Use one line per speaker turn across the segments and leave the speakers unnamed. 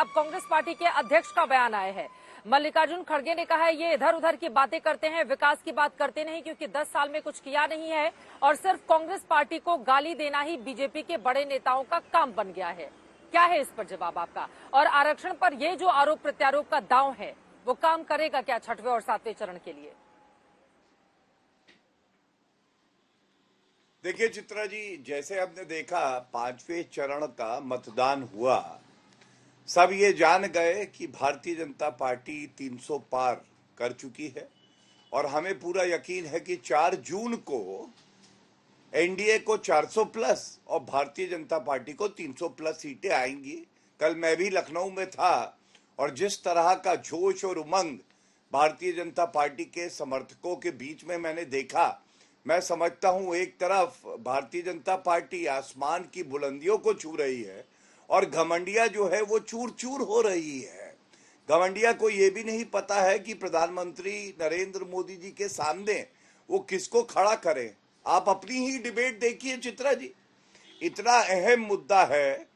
अब कांग्रेस पार्टी के अध्यक्ष का बयान आया है। मल्लिकार्जुन खड़गे ने कहा है ये इधर उधर की बातें करते हैं, विकास की बात करते नहीं, क्योंकि 10 साल में कुछ किया नहीं है और सिर्फ कांग्रेस पार्टी को गाली देना ही बीजेपी के बड़े नेताओं का काम बन गया है। क्या है इस पर जवाब आपका? और आरक्षण पर ये जो आरोप प्रत्यारोप का दांव है वो काम करेगा क्या छठवें और सातवें चरण के लिए?
देखिए चित्रा जी, जैसे आपने देखा 5वें चरण का मतदान हुआ, सब ये जान गए कि भारतीय जनता पार्टी 300 पार कर चुकी है और हमें पूरा यकीन है कि 4 जून को एनडीए को 400 प्लस और भारतीय जनता पार्टी को 300 प्लस सीटें आएंगी। कल मैं भी लखनऊ में था और जिस तरह का जोश और उमंग भारतीय जनता पार्टी के समर्थकों के बीच में मैंने देखा, मैं समझता हूं एक तरफ भारतीय जनता पार्टी आसमान की बुलंदियों को छू रही है और घमंडिया जो है वो चूर चूर हो रही है। घमंडिया को ये भी नहीं पता है कि प्रधानमंत्री नरेंद्र मोदी जी के सामने वो किसको खड़ा करें। आप अपनी ही डिबेट देखिए चित्रा जी, इतना अहम मुद्दा है,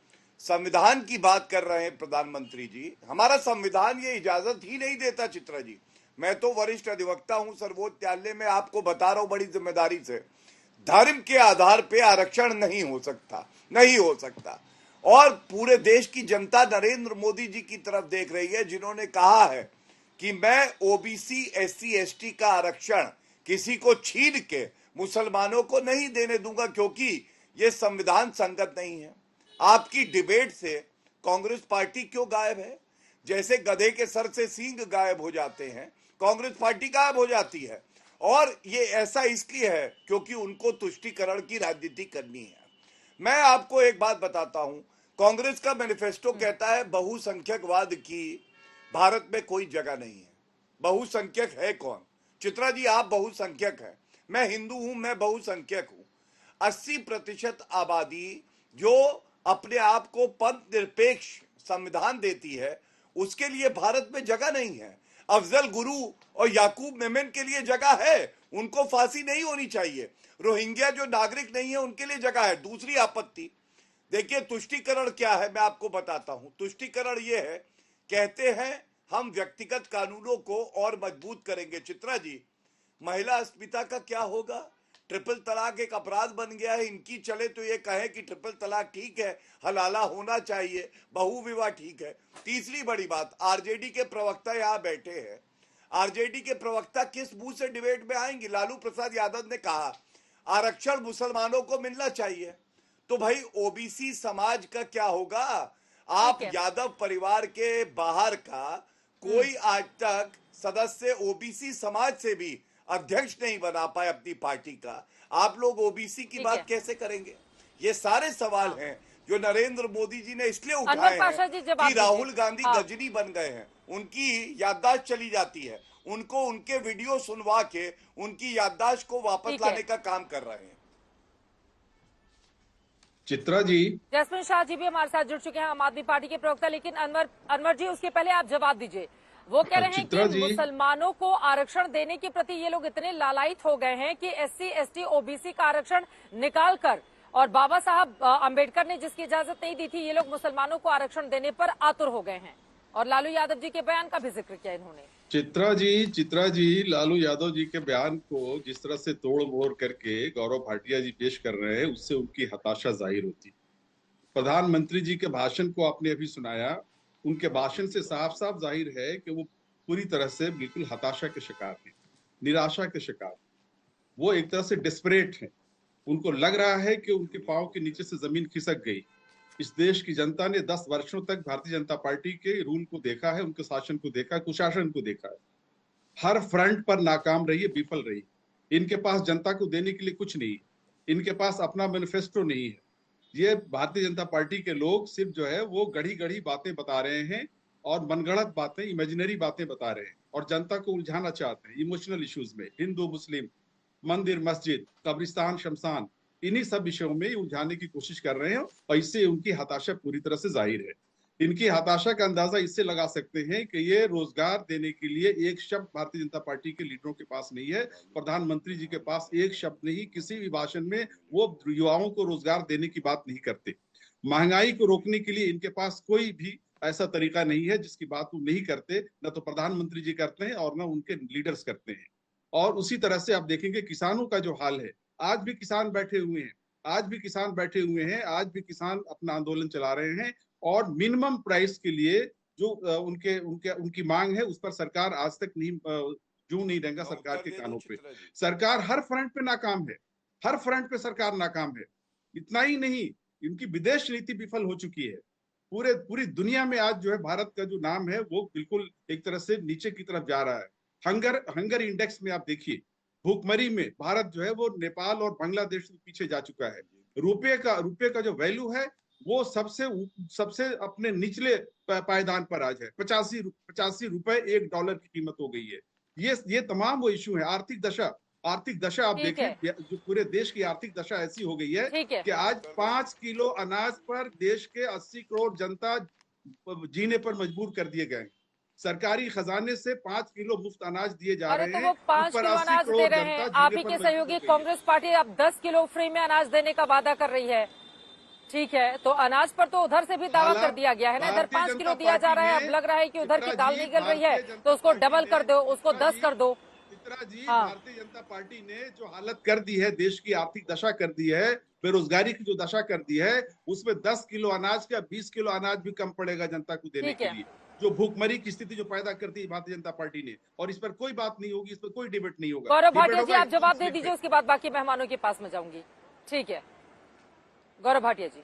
संविधान की बात कर रहे हैं प्रधानमंत्री जी। हमारा संविधान ये इजाजत ही नहीं देता चित्रा जी। मैं तो वरिष्ठ अधिवक्ता हूं सर्वोच्च न्यायालय में, आपको बता रहा हूं बड़ी जिम्मेदारी से, धर्म के आधार पे आरक्षण नहीं हो सकता, नहीं हो सकता। और पूरे देश की जनता नरेंद्र मोदी जी की तरफ देख रही है, जिन्होंने कहा है कि मैं ओबीसी एससी एसटी का आरक्षण किसी को छीन के मुसलमानों को नहीं देने दूंगा, क्योंकि यह संविधान संगत नहीं है। आपकी डिबेट से कांग्रेस पार्टी क्यों गायब है? जैसे गधे के सर से सींग गायब हो जाते हैं, कांग्रेस पार्टी गायब हो जाती है। और ये ऐसा इसलिए है क्योंकि उनको तुष्टीकरण की राजनीति करनी है। मैं आपको एक बात बताता हूं, कांग्रेस का मैनिफेस्टो कहता है बहुसंख्यकवाद की भारत में कोई जगह नहीं है। बहुसंख्यक है कौन? चित्रा जी, आप बहुसंख्यक हैं, मैं हिंदू हूं, मैं बहुसंख्यक हूं। 80% आबादी जो अपने आप को पंथ निरपेक्ष संविधान देती है, उसके लिए भारत में जगह नहीं है। अफजल गुरु और याकूब मेमन के लिए जगह है, उनको फांसी नहीं होनी चाहिए। रोहिंग्या जो नागरिक नहीं है उनके लिए जगह है। दूसरी आपत्ति देखिए, तुष्टीकरण क्या है मैं आपको बताता हूं। तुष्टीकरण ये है, कहते हैं हम व्यक्तिगत कानूनों को और मजबूत करेंगे। चित्रा जी, महिला अस्मिता का क्या होगा? ट्रिपल तलाक एक अपराध बन गया है। इनकी चले तो ये कहे कि ट्रिपल तलाक ठीक है, हलाला होना चाहिए, बहु विवाह ठीक है। तीसरी बड़ी बात, आरजेडी के प्रवक्ता यहां बैठे हैं, आरजेडी के प्रवक्ता किस मुंह से डिबेट में आएंगे? लालू प्रसाद यादव ने कहा आरक्षण मुसलमानों को मिलना चाहिए, तो भाई ओबीसी समाज का क्या होगा? आप यादव परिवार के बाहर का कोई आज तक सदस्य ओबीसी समाज से भी अध्यक्ष नहीं बना पाए अपनी पार्टी का। आप लोग ओबीसी की बात कैसे करेंगे? ये सारे सवाल हैं जो नरेंद्र मोदी जी ने इसलिए उठाए हैं कि राहुल गांधी गजनी बन गए हैं, उनकी याददाश्त चली जाती है, उनको उनके वीडियो सुनवा के उनकी याददाश्त को वापस लाने का काम कर रहे हैं।
चित्रा जी,
जसमिन शाह जी भी हमारे साथ जुड़ चुके हैं, आम आदमी पार्टी के प्रवक्ता। लेकिन अनवर जी, उसके पहले आप जवाब दीजिए। वो कह रहे हैं कि मुसलमानों को आरक्षण देने के प्रति ये लोग इतने लालायित हो गए हैं कि एससी एसटी ओबीसी का आरक्षण निकाल कर, और बाबा साहब अंबेडकर ने जिसकी इजाजत नहीं दी थी, ये लोग मुसलमानों को आरक्षण देने पर आतुर हो गए हैं। और लालू यादव जी के बयान का भी जिक्र किया इन्होंने।
चित्रा जी, लालू यादव जी के बयान को जिस तरह से तोड़ मोड़ करके गौरव भाटिया जी पेश कर रहे हैं, उससे उनकी हताशा जाहिर होती। प्रधानमंत्री जी के भाषण को आपने अभी सुनाया, उनके भाषण से साफ साफ जाहिर है कि वो पूरी तरह से बिल्कुल हताशा के शिकार हैं, निराशा के शिकार। वो एक तरह से डिस्परेट हैं। उनको लग रहा है कि उनके पांव के नीचे से जमीन खिसक गई। इस देश की जनता ने 10 वर्षों तक भारतीय जनता पार्टी के रूल को देखा है, उनके शासन को देखा है, कुशासन को देखा है। हर फ्रंट पर नाकाम रही है, विफल रही। इनके पास जनता को देने के लिए कुछ नहीं, इनके पास अपना मैनिफेस्टो नहीं है। ये भारतीय जनता पार्टी के लोग सिर्फ जो है वो गढ़ी गढ़ी बातें बता रहे हैं और मनगढ़ंत बातें, इमेजिनरी बातें बता रहे हैं और जनता को उलझाना चाहते हैं इमोशनल इश्यूज में। हिंदू मुस्लिम, मंदिर मस्जिद, कब्रिस्तान शमशान, इन्हीं सब विषयों में उलझाने की कोशिश कर रहे हैं और इससे उनकी हताशा पूरी तरह से जाहिर है। इनकी हताशा का अंदाजा इससे लगा सकते हैं कि ये रोजगार देने के लिए एक शब्द भारतीय जनता पार्टी के लीडरों के पास नहीं है। प्रधानमंत्री जी के पास एक शब्द नहीं, किसी भी भाषण में वो युवाओं को रोजगार देने की बात नहीं करते। महंगाई को रोकने के लिए इनके पास कोई भी ऐसा तरीका नहीं है जिसकी बात वो नहीं करते, न तो प्रधानमंत्री जी करते हैं और न उनके लीडर्स करते हैं। और उसी तरह से आप देखेंगे किसानों का जो हाल है, आज भी किसान बैठे हुए हैं, आज भी किसान बैठे हुए हैं, आज भी किसान अपना आंदोलन चला रहे हैं और मिनिमम प्राइस के लिए जो उनके उनके उनकी मांग है उस पर सरकार आज तक नहीं जू नहीं रहेगा सरकार के कानों पे। सरकार हर फ्रंट पे नाकाम है, हर फ्रंट पे सरकार नाकाम है। इतना ही नहीं, इनकी विदेश नीति विफल हो चुकी है। पूरी दुनिया में आज जो है भारत का जो नाम है वो बिल्कुल एक तरह से नीचे की तरफ जा रहा है। हंगर इंडेक्स में आप देखिए, भूखमरी में भारत जो है वो नेपाल और बांग्लादेश से पीछे जा चुका है। रुपये का जो वैल्यू है वो सबसे अपने निचले पायदान पर आज है। 85 रुपए $1 की कीमत हो गई है। ये तमाम वो इशू है। आर्थिक दशा आप देखें, जो पूरे देश की आर्थिक दशा ऐसी हो गई है कि आज 5 किलो अनाज पर देश के 80 करोड़ जनता जीने पर मजबूर कर दिए गए। सरकारी खजाने से 5 किलो मुफ्त अनाज दिए जा रहे हैं।
तो वो 5 किलो अनाज दे रहे हैं, आप ही के सहयोगी कांग्रेस पार्टी अब 10 किलो फ्री में अनाज देने का वादा कर रही है। ठीक है, तो अनाज पर तो उधर से भी दावा कर दिया गया है ना, इधर 5 किलो दिया जा रहा है, अब लग रहा है कि उधर की दाल निकल रही है तो उसको डबल कर दो, उसको 10 कर दो।
भारतीय जनता पार्टी ने जो हालत कर दी है, देश की आर्थिक दशा कर दी है, बेरोजगारी की जो दशा कर दी है, उसमें 10 किलो अनाज का 20 किलो अनाज भी कम पड़ेगा जनता को देने के लिए। जो भूखमरी की स्थिति जो पैदा करती है भारतीय जनता पार्टी ने, और इस पर कोई बात नहीं होगी, इस पर कोई डिबेट नहीं होगा।
गौरव भाटिया जी, आप जवाब दे दीजिए, उसके बाद बाकी मेहमानों के पास में जाऊंगी। ठीक है, गौरव भाटिया जी।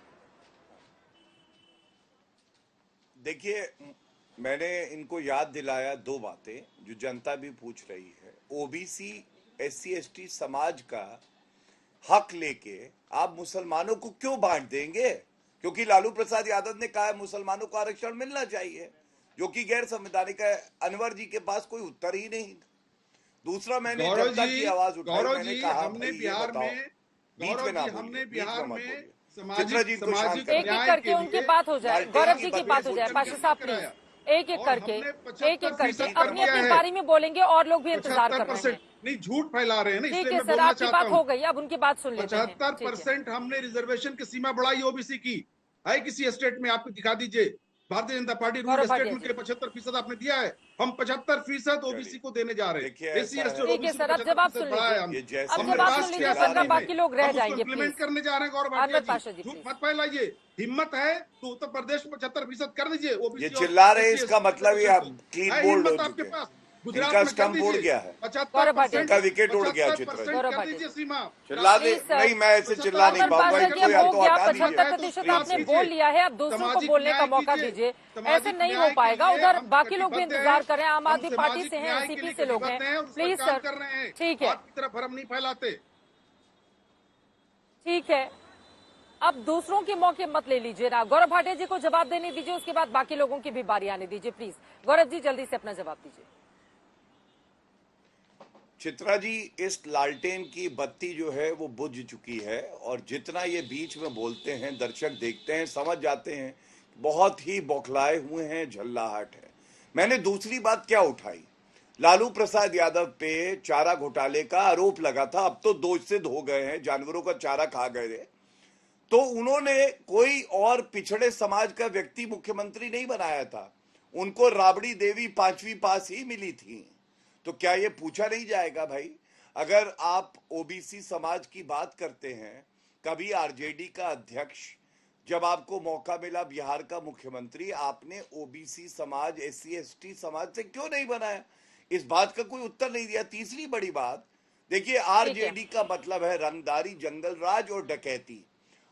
देखिए, मैंने इनको याद दिलाया दो बातें जो जनता भी पूछ रही है। ओबीसी SC ST समाज का हक लेके आप मुसलमानों को क्यों बांट देंगे? क्योंकि लालू प्रसाद यादव ने कहा है मुसलमानों को आरक्षण मिलना चाहिए, जो कि गैर संवैधानिक है। अनवर जी के पास कोई उत्तर ही नहीं। दूसरा, मैंने जनता की आवाज उठाई, मैंने कहा हमने बिहार में
एक एक करके उनकी बात हो जाए, गौरव जी की बात हो जाए। पाशा साहब प्लीज, एक एक करके अपनी अपनी बारी में बोलेंगे और लोग भी इंतजार कर रहे हैं।
नहीं, झूठ फैला रहे हैं ना।
ठीक है सर, आपकी बात हो गई, अब उनकी बात सुन लेते हैं।
75% हमने रिजर्वेशन की सीमा बढ़ाई ओबीसी की है। किसी स्टेट में आपको दिखा दीजिए। Bharatiya Janata party rule state में 75% आपने दिया है, हम 75% ओबीसी को देने जा रहे हैं।
ठीक है सर, अब जवाब सुन लीजिए, वरना बाकी लोग रह जाएंगे।
इम्प्लीमेंट करने जा रहे हैं। गौरव पाशा जी, झूठ मत फैलाइए। हिम्मत है तो उत्तर प्रदेश में 75% कर दीजिए।
ये चिल्ला रहे, इसका मतलब ये क्लीन बोल्ड हो चुके हैं। इनका स्टंप उड़ गया है, इनका विकेट उड़ गया। चिल्ला दे नहीं, मैं ऐसे चिल्ला नहीं पाऊंगा।
75% आपने बोल लिया है, अब दूसरों को बोलने का मौका दीजिए। ऐसे नहीं हो पाएगा। उधर बाकी लोग भी इंतजार कर रहे हैं, आम आदमी पार्टी से हैं, एनसीपी से लोग हैं। प्लीज सर, ठीक है,
भ्रम नहीं फैलाते।
ठीक है, अब दूसरों के मौके मत ले लीजिए ना। गौरव भाटिया जी को जवाब देने दीजिए, उसके बाद बाकी लोगों की भी बारी आने दीजिए। प्लीज गौरव जी, जल्दी से अपना जवाब दीजिए।
चित्रा जी, इस लालटेन की बत्ती जो है वो बुझ चुकी है, और जितना ये बीच में बोलते हैं दर्शक देखते हैं, समझ जाते हैं बहुत ही बौखलाए हुए हैं, झल्लाहट है। मैंने दूसरी बात क्या उठाई, लालू प्रसाद यादव पे चारा घोटाले का आरोप लगा था। अब तो दोषित हो गए हैं, जानवरों का चारा खा गए थे। तो उन्होंने कोई और पिछड़े समाज का व्यक्ति मुख्यमंत्री नहीं बनाया था, उनको राबड़ी देवी 5वीं पास ही मिली थी। तो क्या ये पूछा नहीं जाएगा भाई? अगर आप ओबीसी समाज की बात करते हैं, कभी आरजेडी का अध्यक्ष, जब आपको मौका मिला बिहार का मुख्यमंत्री, आपने ओबीसी समाज SC ST समाज से क्यों नहीं बनाया? इस बात का कोई उत्तर नहीं दिया। तीसरी बड़ी बात देखिए, आरजेडी का मतलब है रंगदारी, जंगल राज और डकैती।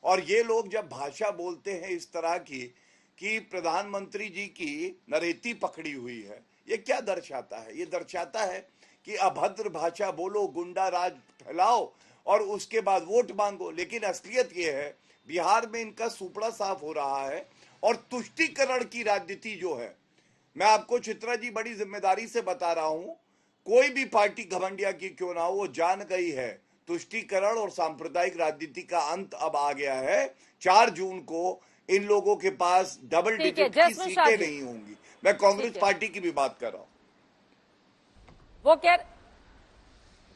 और ये लोग जब भाषा बोलते हैं इस तरह की कि प्रधानमंत्री जी की नरेती पकड़ी हुई है, ये क्या दर्शाता है? ये दर्शाता है कि अभद्र भाषा बोलो, गुंडा राज फैलाओ और उसके बाद वोट मांगो। लेकिन असलियत ये है, बिहार में इनका सुपड़ा साफ हो रहा है और तुष्टीकरण की राजनीति जो है, मैं आपको चित्रा जी बड़ी जिम्मेदारी से बता रहा हूं, कोई भी पार्टी घमंडिया की क्यों ना हो, वो जान गई है तुष्टीकरण और सांप्रदायिक राजनीति का अंत अब आ गया है। 4 जून को इन लोगों के पास डबल डिजिट की सीटें नहीं होंगी। मैं कांग्रेस पार्टी की भी बात कर रहा हूं।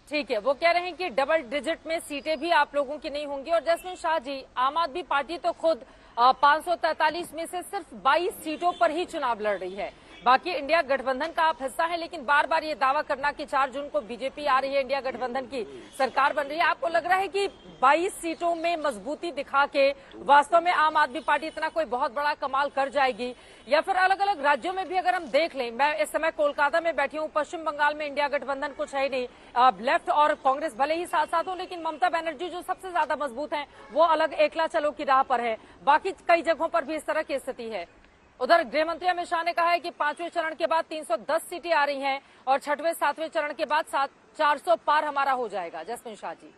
ठीक है, वो कह रहे हैं कि डबल डिजिट में सीटें भी आप लोगों की नहीं होंगी। और जसमिन शाह जी, आम आदमी पार्टी तो खुद 543 में से सिर्फ 22 सीटों पर ही चुनाव लड़ रही है। बाकी इंडिया गठबंधन का आप हिस्सा है, लेकिन बार बार ये दावा करना कि 4 जून को बीजेपी आ रही है, इंडिया गठबंधन की सरकार बन रही है, आपको लग रहा है कि 22 सीटों में मजबूती दिखा के वास्तव में आम आदमी पार्टी इतना कोई बहुत बड़ा कमाल कर जाएगी? या फिर अलग अलग राज्यों में भी अगर हम देख लें, मैं इस समय कोलकाता में बैठी हूं, पश्चिम बंगाल में इंडिया गठबंधन कुछ है नहीं, लेफ्ट और कांग्रेस भले ही साथ साथ हो, लेकिन ममता बनर्जी जो सबसे ज्यादा मजबूत है वो अलग एकला चलो की राह पर है। बाकी कई जगहों पर भी इस तरह की स्थिति है। उधर गृह मंत्री अमित शाह ने कहा है कि 5वें चरण के बाद 310 सीटें आ रही हैं और 6वें 7वें चरण के बाद 400 पार हमारा हो जाएगा। जसमिन शाह जी।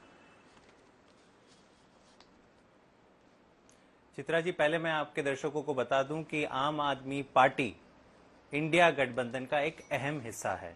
चित्रा जी, पहले मैं आपके दर्शकों को बता दूं कि आम आदमी पार्टी इंडिया गठबंधन का एक अहम हिस्सा है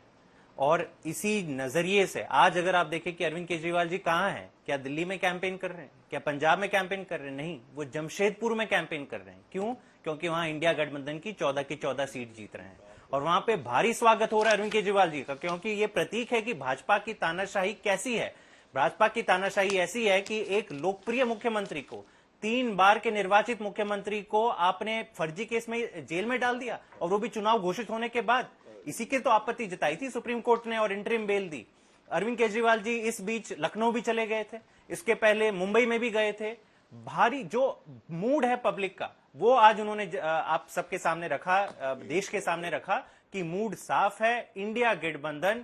और इसी नजरिए से आज अगर आप देखें कि अरविंद केजरीवाल जी कहां हैं, क्या दिल्ली में कैंपेन कर रहे हैं, क्या पंजाब में कैंपेन कर रहे हैं? नहीं, वो जमशेदपुर में कैंपेन कर रहे हैं। क्यों? क्योंकि वहां इंडिया गठबंधन की 14 की 14 सीट जीत रहे हैं और वहां पे भारी स्वागत हो रहा है अरविंद केजरीवाल जी का, क्योंकि ये प्रतीक है कि भाजपा की तानाशाही कैसी है। भाजपा की तानाशाही ऐसी है कि एक लोकप्रिय मुख्यमंत्री को, 3 बार के निर्वाचित मुख्यमंत्री को आपने फर्जी केस में जेल में डाल दिया और वो भी चुनाव घोषित होने के बाद। इसी की तो आपत्ति जताई थी सुप्रीम कोर्ट ने और इंटरिम बेल दी। अरविंद केजरीवाल जी इस बीच लखनऊ भी चले गए थे, इसके पहले मुंबई में भी गए थे। भारी जो मूड है पब्लिक का वो आज उन्होंने आप सबके सामने रखा, देश के सामने रखा कि मूड साफ है। इंडिया गठबंधन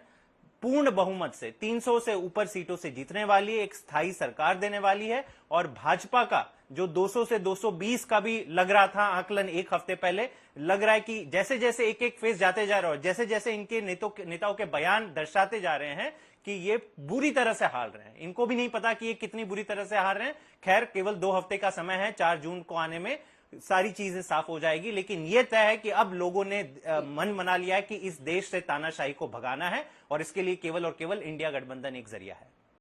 पूर्ण बहुमत से 300 से ऊपर सीटों से जीतने वाली है, एक स्थायी सरकार देने वाली है और भाजपा का जो 200 से 220 का भी लग रहा था आकलन एक हफ्ते पहले, लग रहा है कि जैसे जैसे एक एक फेज जाते जा रहा है और जैसे जैसे इनके नेताओं के बयान दर्शाते जा रहे हैं कि ये बुरी तरह से हार रहे हैं। इनको भी नहीं पता कि ये कितनी बुरी तरह से हार रहे हैं। खैर, केवल 2 हफ्ते का समय है, 4 जून को आने में सारी चीजें साफ हो जाएगी, लेकिन यह तय है कि अब लोगों ने मन बना लिया है कि इस देश से तानाशाही को भगाना है और इसके लिए केवल और केवल इंडिया गठबंधन एक जरिया है।